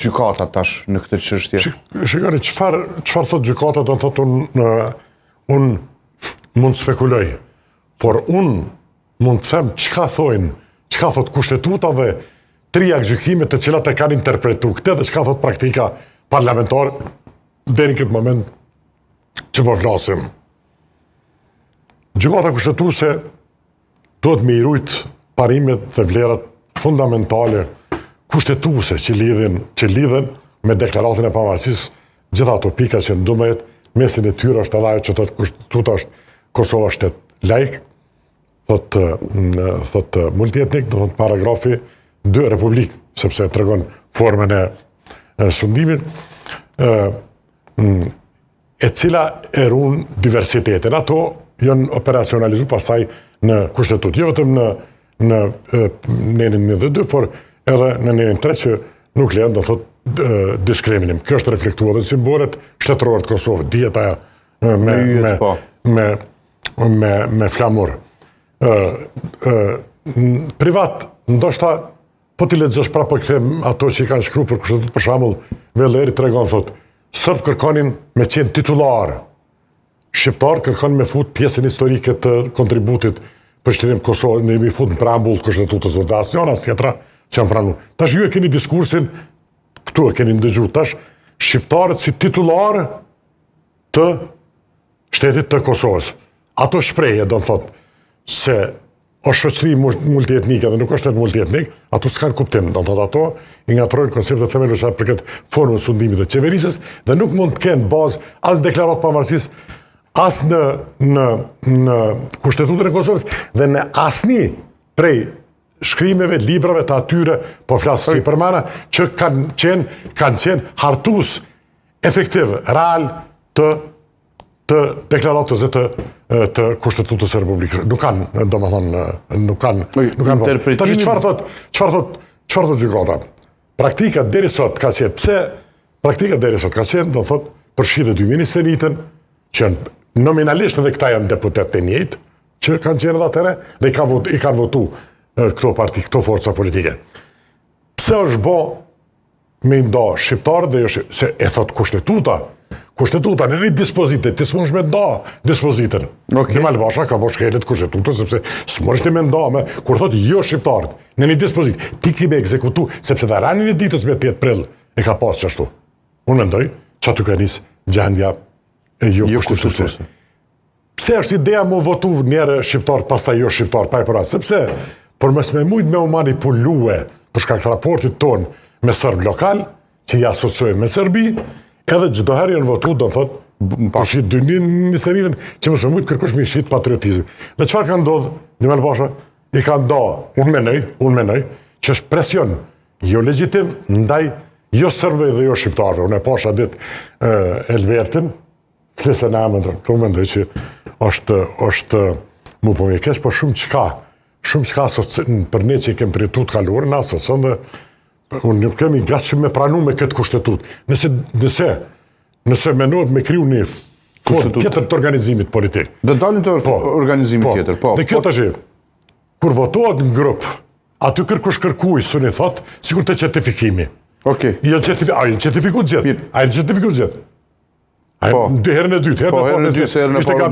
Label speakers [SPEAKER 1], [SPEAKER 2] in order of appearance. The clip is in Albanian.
[SPEAKER 1] gjykata tash në këtë çështje?
[SPEAKER 2] Shikoni, çfarë thot gjykata, do të thotë unë mund të spekuloj, por unë mund të them çka thot kushtetuta dhe tria gjykime të cilat e kanë interpretu këtë dhe çka thot praktika parlamentare deri në këtë moment që po flasim. Gjykata kushtetuese duhet me i rujt parimet dhe vlerat fundamentale kushtetuese që lidhen me deklaratën e pavarësisë, gjitha ato pika që ndumet, mesin e tyre është edhe ajo që thotë kushtetuta është Kosova shtet laik, thotë multietnik, do thotë paragrafi 2 Republik, sepse tregon formën e sundimit, e cila e ruan diversitetin. Ato janë operacionalizu pasaj në kushtetut, jo vetëm në nenin 1 dhe 2, por edhe në nenin 3 që nuk lejon do thotë diskriminim. Kjo është reflektuar dhe në simbolet shtetërore të Kosovës, dieta me flamur. Privat, ndoshta, po t'i lexosh prapë kthem ato që i kanë shkruar për kushtetut, për shembull, Velleri tregon thotë, Sërbë kërkonin me qenë titular, Shqiptar kërkon me fut pjesën historike të kontributit për shtetim Kosovë, në imi fut në preambull kushtetutës dhe asnjëna tjetra që janë pranuar. Tash ju e keni diskursin, këtu e keni ndëgju, tash shqiptarët si titular të shtetit të Kosovës. Ato shprehje do të thotë se o shoqëri multietnike dhe nuk është multietnik, ato s'kan kuptim, do të thotë ato i ngatrojnë konceptet themeluese për këtë formën sundimit të qeverisës dhe nuk mund të kenë bazë as deklaratë pavarësisë, as në Kushtetutën e Kosovës dhe në asnjë prej shkrimeve, librave të atyre, po flasë si përmana, që kanë qenë hartus efektiv, real të deklaratës dhe të Kushtetutës së Republikës. Nuk kanë, do më thonë, nuk kanë
[SPEAKER 1] interpretimi.
[SPEAKER 2] Çfarë thot gjykata? Praktika deri sot ka qenë, pse praktika deri sot ka qenë, do thotë, përfshirë 2 ministeritë, që nominalisht edhe këta janë deputet të njëjtë, që kanë qenë edhe atëre, dhe i kanë votu këto parti, këto forca politike. Pse është bo me nda shqiptarët dhe se e thot Kushtetuta në rritë dispozitet, ti s'munsh me nda dispozitën. Kemal Pasha ka po shkelet Kushtetutës, sepse s'munsh ti me nda kur thot jo shqiptarët, në një dispozit, ti ki me ekzekutu, sepse dhe ranin e ditës me 8 prill e ka pas qashtu. Unë mendoj që aty ka njësë gjendja e jo kushtetuese. Pse është ideja mu votu njerë shqiptar, pastaj jo shqiptar, pa e përat, sepse, për mës me mujt me u manipulue për shkak të raportit ton me sërbë lokal, që ja asociojnë me Serbi, edhe çdo herë janë votu, do thot, përfshit 2 ministerinë, që mos me mujt kërkush me shit patriotizmi. Dhe çfarë ka ndodhur? Kemal Pasha i ka nda, unë menoj, që është presion jo legjitim ndaj jo serbëve dhe jo shqiptarëve. Unë e pasha ditë Elbertin, flisën e amëndër, të mendoj që është mu po me kesh, po shumë çka për ne që i kemë pritu të kaluar, në asocion dhe unë nuk kemi gatshëm me pranu me këtë kushtetut. Nëse menohet me kriju një formë tjetër të organizimit politik.
[SPEAKER 1] Dhe dalin të organizimit tjetër, po.
[SPEAKER 2] Dhe kjo të shi, kur votohet në grup, aty kërkush kërkuj, së një thot, sikur të certifikimi.
[SPEAKER 1] Okej.
[SPEAKER 2] A i certifiku gjithë. A i certifiku gjithë.
[SPEAKER 1] Po.
[SPEAKER 2] Herën e dytë,
[SPEAKER 1] herën e dytë, se herën e parë